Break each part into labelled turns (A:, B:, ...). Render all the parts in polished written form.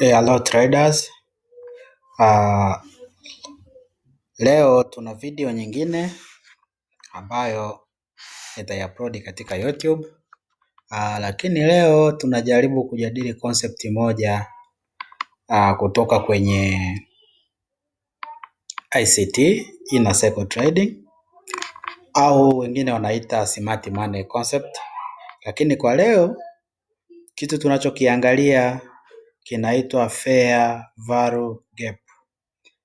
A: Hello traders. Leo tuna video nyingine ambayo nitaiupload katika YouTube. Lakini leo tunajaribu kujadili concept moja kutoka kwenye ICT, inner circle trading, au wengine wanaita smart money concept. Lakini kwa leo kitu tunachokiangalia kinaitwa fair value gap.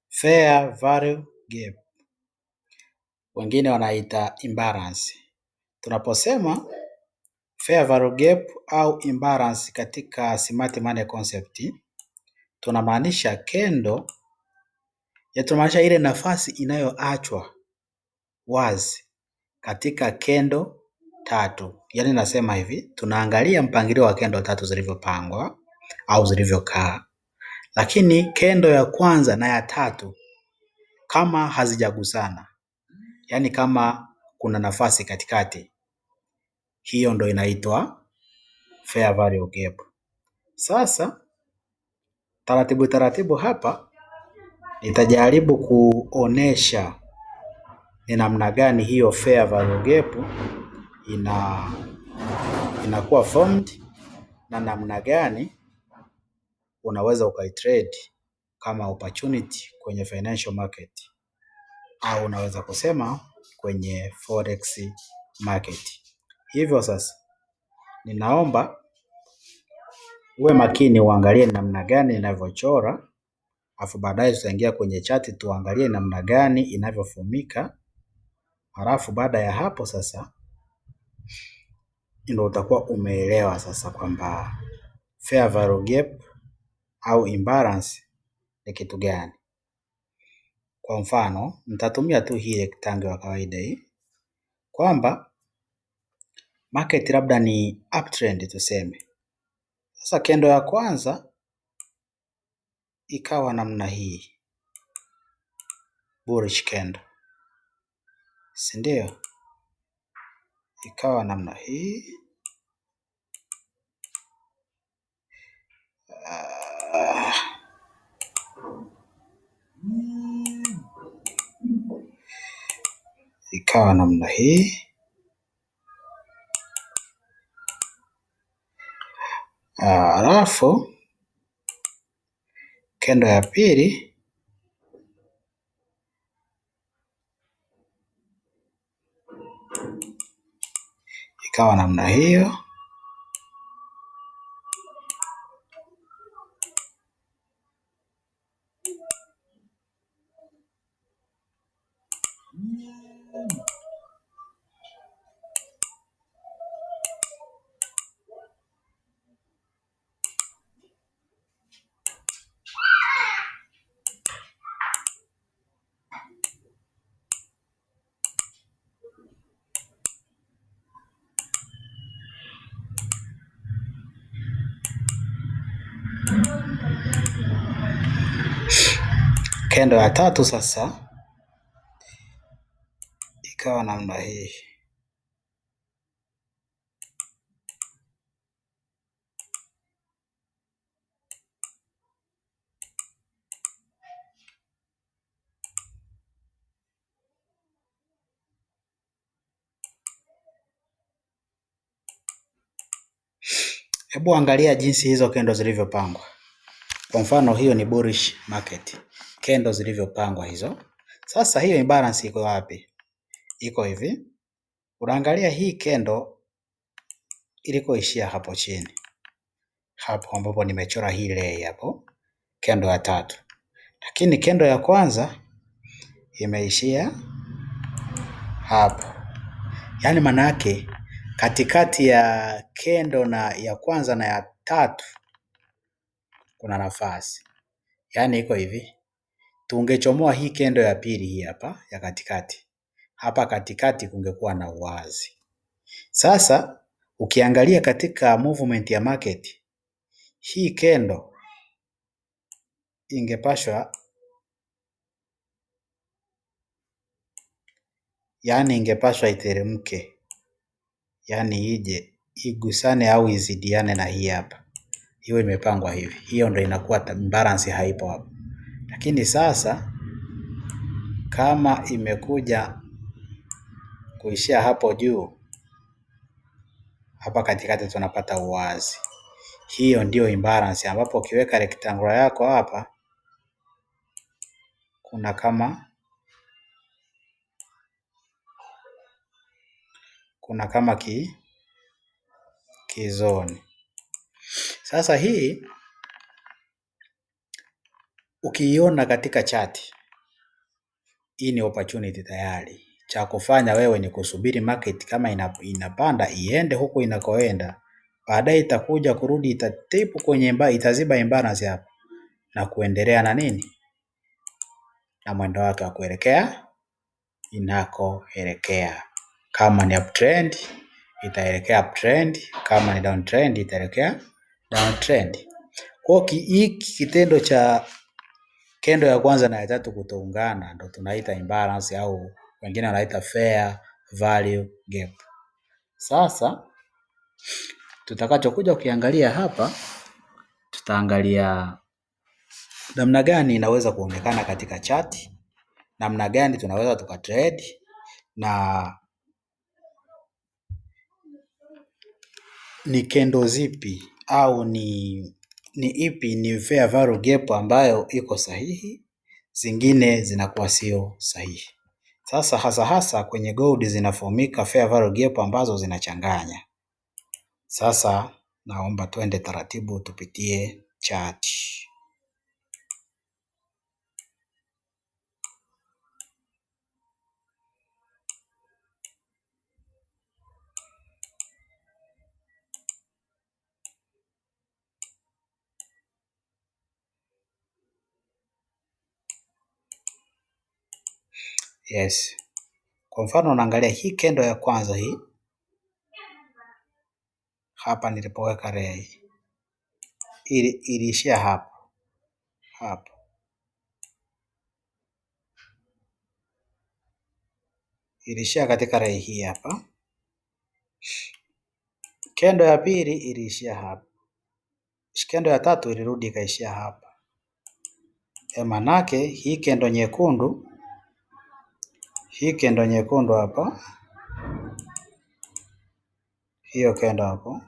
A: Fair value gap, wengine wanaita imbalance. Tunaposema fair value gap au imbalance katika smart money concept, tunamaanisha tunamaanisha ile nafasi inayoachwa wazi katika kendo tatu. Yaani nasema hivi, tunaangalia mpangilio wa kendo tatu zilivyopangwa au zilivyokaa, lakini kendo ya kwanza na ya tatu kama hazijagusana, yaani kama kuna nafasi katikati, hiyo ndo inaitwa fair value gap. Sasa taratibu hapa nitajaribu kuonesha ni namna gani hiyo fair value gap inakuwa formed na namna gani unaweza ukaitrade kama opportunity kwenye financial market, au unaweza kusema kwenye forex market. Hivyo sasa ninaomba uwe makini, uangalie namna gani inavyochora, afu baadaye tutaingia kwenye chati tuangalie namna gani inavyofumika. Halafu baada ya hapo sasa ndio utakuwa umeelewa sasa kwamba fair value gap au imbalance ni kitu gani. Kwa mfano, nitatumia tu hii rectangle ya kawaida hii, kwamba market labda ni uptrend tuseme. Sasa kendo ya kwanza ikawa namna hii, bullish candle, si ndio? Ikawa namna hii. Ikawa namna hii. Alafu kendo ya pili ikawa namna hiyo. Kendo ya tatu sasa ikawa namna hii. Hebu angalia jinsi hizo kendo zilivyopangwa. Kwa mfano hiyo ni bullish market, kendo zilivyopangwa hizo. Sasa hiyo imbalance iko wapi? Iko hivi, unaangalia hii kendo ilikoishia hapo chini, hapo ambapo nimechora hii lay hapo, kendo ya tatu. Lakini kendo ya kwanza imeishia hapo. Yaani maana yake katikati ya kendo na ya kwanza na ya tatu kuna nafasi. Yaani iko hivi, tungechomoa hii kendo ya pili hii hapa ya katikati, hapa katikati kungekuwa na uwazi. Sasa ukiangalia katika movement ya market, hii kendo ingepashwa, yaani ingepashwa iteremke, yaani ije igusane au izidiane na hii hapa. iwe imepangwa hivi. Hiyo ndio inakuwa imbalance haipo hapo. Lakini sasa kama imekuja kuishia hapo juu, hapa katikati tunapata uwazi. Hiyo ndio imbalance, ambapo ukiweka rectangle yako hapa kuna kama kizoni. Sasa hii ukiiona katika chati, hii ni opportunity tayari. Cha kufanya wewe ni kusubiri market kama inapanda iende huku inakoenda, baadaye itakuja kurudi, itatipu kwenye itaziba imbalance hapa na kuendelea na nini, na mwendo wake wa kuelekea inakoelekea. Kama ni uptrend itaelekea uptrend, kama ni downtrend itaelekea downtrend. Kwa hii kitendo cha kendo ya kwanza na ya tatu kutoungana ndo tunaita imbalance, au wengine wanaita fair value gap. Sasa tutakachokuja kukiangalia hapa, tutaangalia namna gani inaweza kuonekana katika chati, namna gani tunaweza tukatrade, na ni kendo zipi au ni ipi ni fair value gap ambayo iko sahihi, zingine zinakuwa sio sahihi. Sasa hasa kwenye gold zinafomika fair value gap ambazo zinachanganya. Sasa naomba twende taratibu tupitie chati. Yes. Kwa mfano unaangalia hii kendo ya kwanza hii. Hapa nilipoweka ray. Iliishia hapo. Hapo. Iliishia katika ray hii hapa. Kendo ya pili iliishia hapa. Kendo ya tatu ilirudi ikaishia hapa. Manake hii kendo nyekundu hapa, hiyo kendo hapo,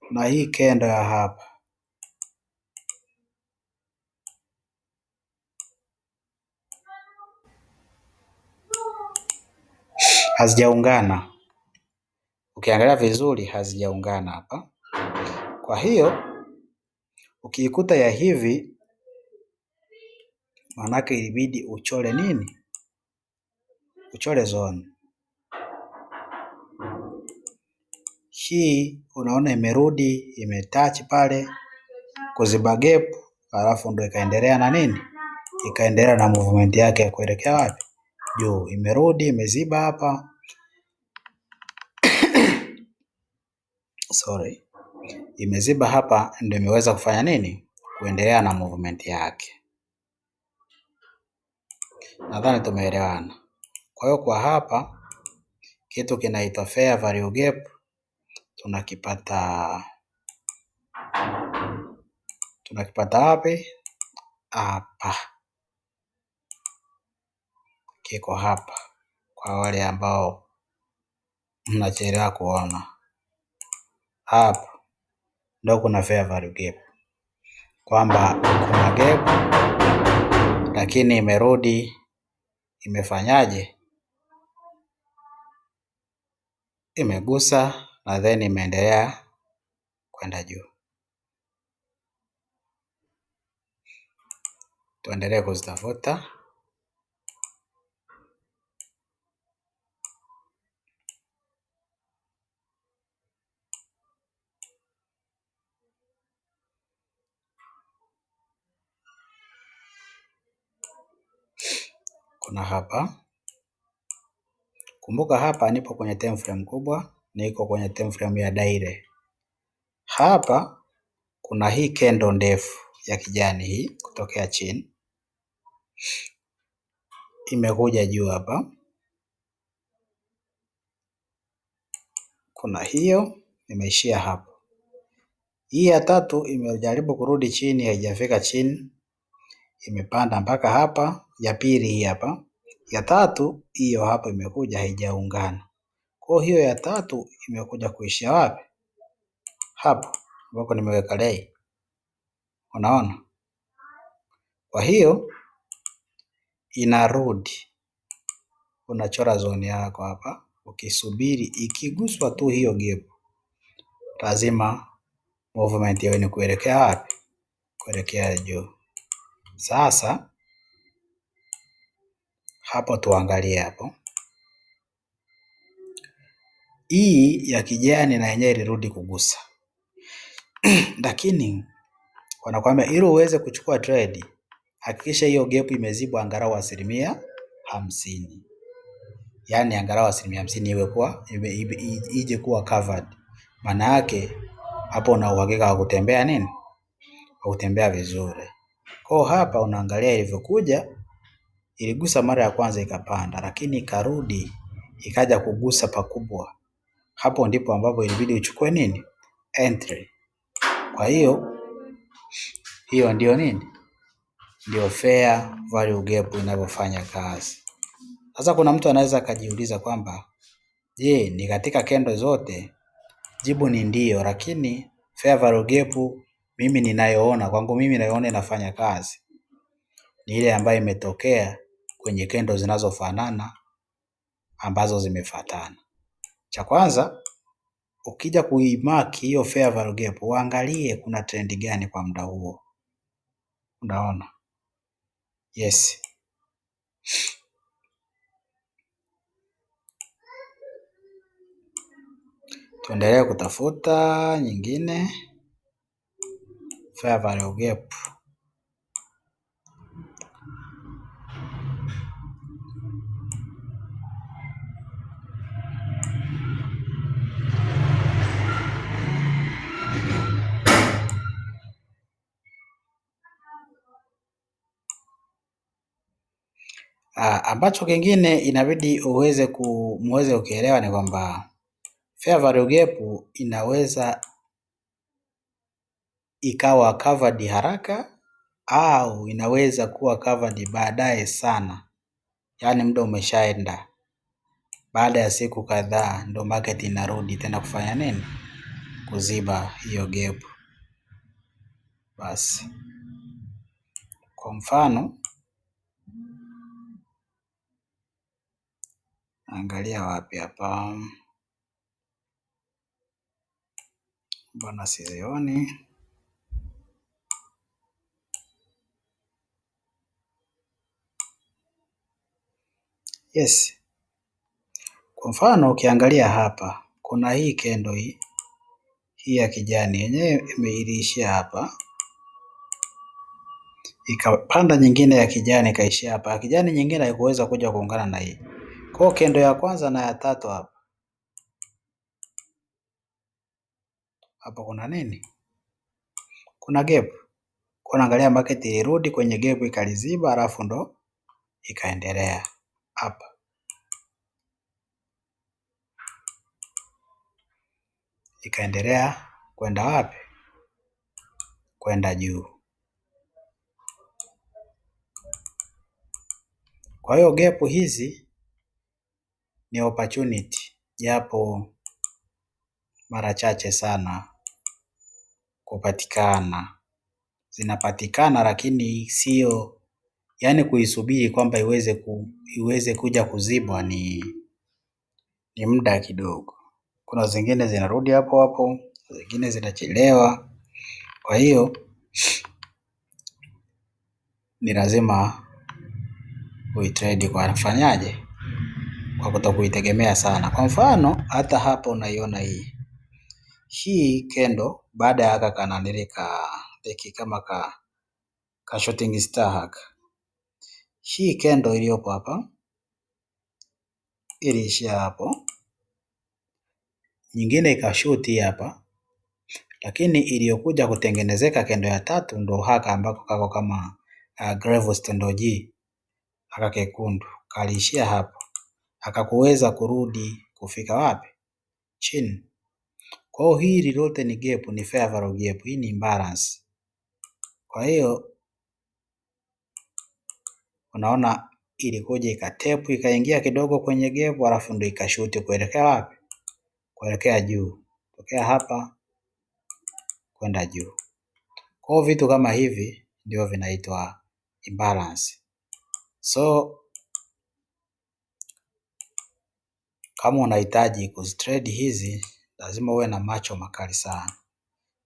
A: na hii kendo ya hapa hazijaungana. Ukiangalia vizuri hazijaungana hapa. Kwa hiyo ukiikuta ya hivi, manake ilibidi uchore nini? Uchore zone. Hii unaona imerudi imetouch pale kuziba gap, alafu ndo ikaendelea na nini? Ikaendelea na movement yake ya kuelekea wapi? Juu. Imerudi imeziba hapa. Imeziba hapa, ndio imeweza kufanya nini? Kuendelea na movement yake. Nadhani tumeelewana. Kwa hiyo kwa hapa kitu kinaitwa fair value gap tunakipata wapi? Hapa. Kiko hapa kwa wale ambao mnachelewa kuona. Hapa ndio kuna fair value gap, kwamba kuna gap lakini imerudi imefanyaje? Imegusa na then imeendelea kwenda juu. Tuendelee kuzitafuta. Kuna hapa. Kumbuka hapa nipo kwenye time frame kubwa, niko kwenye time frame ya daire. Hapa kuna hii kendo ndefu ya kijani hii kutokea chini. Imekuja juu hapa. kuna hiyo imeishia hapo. Hii ya tatu imejaribu kurudi chini, haijafika chini, imepanda mpaka hapa. Ya pili hii hapa. Ya tatu hiyo hapa imekuja haijaungana. Kwa hiyo ya tatu imekuja kuishia wapi? Hapo ambako nimeweka lei. Unaona? Kwa hiyo inarudi, unachora zone yako hapa, ukisubiri ikiguswa tu hiyo gap, lazima movement yao ni kuelekea wapi? Kuelekea juu. Sasa hapo tuangalie hapo, hii ya kijani na yenyewe ilirudi kugusa lakini wanakuambia ili uweze kuchukua trade, hakikisha hiyo gap imezibwa angalau 50%. Yaani angalau 50% iwe kuwa ije kuwa covered. Maana yake hapo una uhakika wa kutembea nini? Wa kutembea vizuri. Kwa hapa unaangalia ilivyokuja, iligusa mara ya kwanza ikapanda, lakini ikarudi ikaja kugusa pakubwa. Hapo ndipo ambapo ilibidi uchukue nini? Entry. Kwa hiyo ndio nini? Ndio fair value gap inavyofanya kazi. Sasa kuna mtu anaweza akajiuliza kwamba je, ni katika kendo zote? Jibu ni ndio, lakini fair value gap mimi ninayoona, kwangu mimi nayoona inafanya kazi ni ile ambayo imetokea kwenye kendo zinazofanana ambazo zimefuatana. Cha kwanza, ukija kuimark hiyo fair value gap, uangalie kuna trend gani kwa muda huo. Unaona? Yes. Tuendelee kutafuta nyingine fair value gap. Ambacho kingine inabidi muweze ukielewa ni kwamba fair value gap inaweza ikawa covered haraka au inaweza kuwa covered baadaye sana, yaani muda umeshaenda, baada ya siku kadhaa ndo market inarudi tena kufanya nini? Kuziba hiyo gap. Basi kwa mfano, angalia wapi hapa, mbona sizioni? Yes. Kwa mfano ukiangalia hapa, kuna hii kendo hii ya kijani yenyewe imeishia hapa, ikapanda nyingine ya kijani ikaishia hapa. Kijani nyingine haikuweza kuja kuungana na hii. Kwa kendo ya kwanza na ya tatu hapa kuna nini? Kuna gap. Kwa naangalia market ilirudi kwenye gap ikaliziba, alafu ndo ikaendelea hapa. Ikaendelea kwenda wapi? Kwenda juu. Kwa hiyo gap hizi ni opportunity, japo mara chache sana kupatikana. Zinapatikana lakini sio, yani kuisubiri kwamba iweze kuja kuzibwa ni muda kidogo. Kuna zingine zinarudi hapo hapo, zingine zinachelewa. Kwa hiyo ni lazima uitrade kwa kufanyaje? Kwa kutokuitegemea sana. Kwa mfano hata hapo unaiona hii kendo baada ya haka kananilika kama ka shooting star haka. Hii kendo iliyopo hapa iliishia hapo, nyingine ikashuti hapa, lakini iliyokuja kutengenezeka kendo ya tatu ndo haka ambako kako kama Gravestone G, haka kekundu kaliishia hapo, akakuweza kurudi kufika wapi? Chini. Kwa hiyo hili lote ni gap, ni fair value gap, hii ni imbalance. Kwa hiyo unaona ilikuja ikatepu ikaingia kidogo kwenye gap, alafu ndio ikashuti kuelekea wapi? Kuelekea juu, tokea hapa kwenda juu. Kwa hiyo vitu kama hivi ndio vinaitwa imbalance. So kama unahitaji kuzitrade hizi lazima uwe na macho makali sana.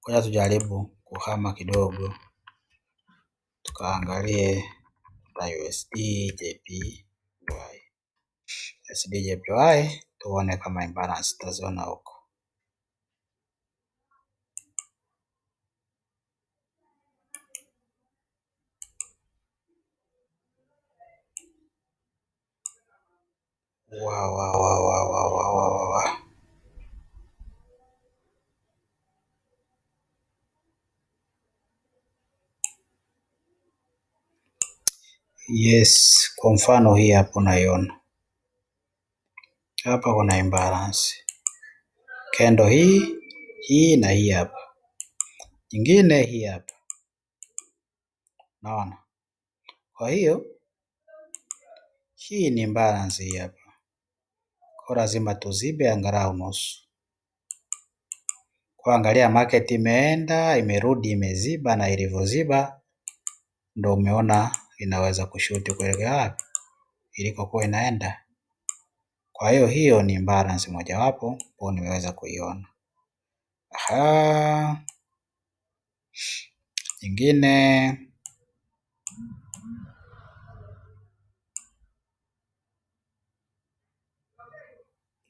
A: Ngoja tujaribu kuhama kidogo tukaangalie USD JPY. USD JPY tuone kama imbalance tutaziona huko. Wow. Yes, kwa mfano hii hapo unaiona. Hapa kuna imbalance. Kendo hii na hii hapa. Nyingine hii hapa. Naona. Kwa hiyo hii ni imbalance hii hapa. Kwa lazima tuzibe angalau nusu. Kwa angalia market imeenda, imerudi, imeziba na ilivyoziba ndio umeona inaweza kushuti kuelekea wapi? Ilikokuwa inaenda. Kwa hiyo ni imbalance mojawapo ambao nimeweza kuiona. Nyingine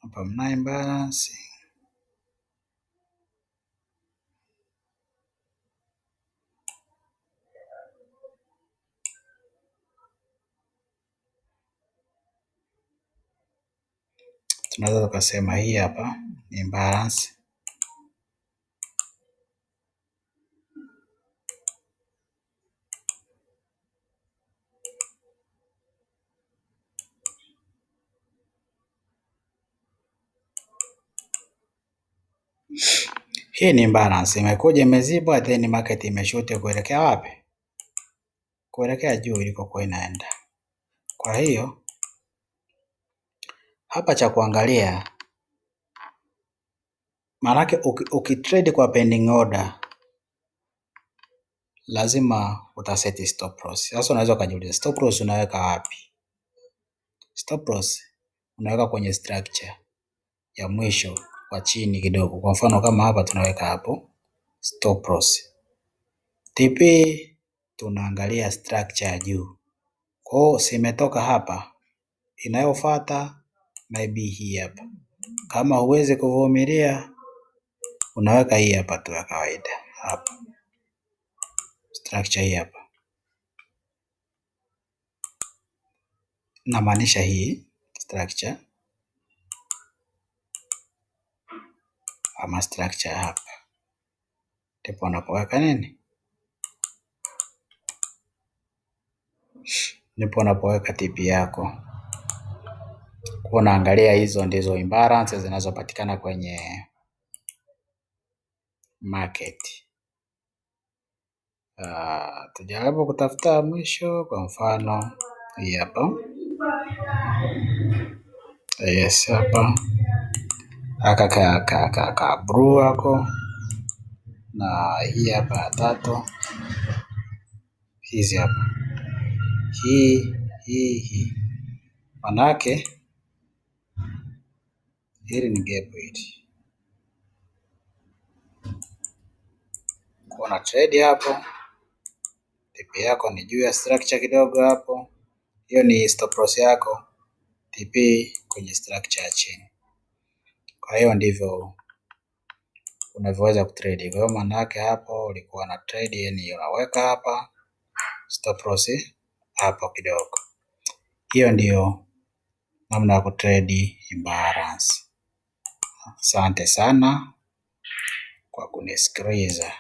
A: hapa mna imbalance. Tunaweza tukasema hii hapa ni imbalance. Hii ni imbalance, imekuja imezibwa, then market imeshuti kuelekea wapi? Kuelekea juu ilikokuwa inaenda. Kwa hiyo hapa cha kuangalia, maanake ukitrade kwa pending order lazima utaseti stop loss. Sasa unaweza ukajiuliza stop loss unaweka wapi? Stop loss unaweka kwenye structure ya mwisho kwa chini kidogo. Kwa mfano kama hapa tunaweka hapo stop loss. TP tunaangalia structure ya juu. Kwa hiyo simetoka hapa, inayofuata maybe hii hapa. Kama huwezi kuvumilia unaweka hii hapa tu ya kawaida hapa. Structure hii hapa. Namaanisha hii structure ama structure hapa. Ndipo unapoweka nini? Ndipo unapoweka TP yako. Kwa unaangalia hizo ndizo imbalance zinazopatikana kwenye market. Tujaribu kutafuta mwisho, kwa mfano hii hapa. Yes, hapa aka blue hako na hii hapa ya tatu, hizi hapa hii manake hili ni gap hili. Kuna trade hapo, TP yako ni juu ya structure kidogo hapo, hiyo ni stop loss yako, TP kwenye structure ya chini. Kwa hiyo ndivyo unavyoweza kutrade. Kwa hiyo manake hapo ulikuwa na trade, yani unaweka hapa stop loss hapo kidogo. Hiyo ndio namna ya kutrade imbalance. Asante sana kwa kunisikiliza.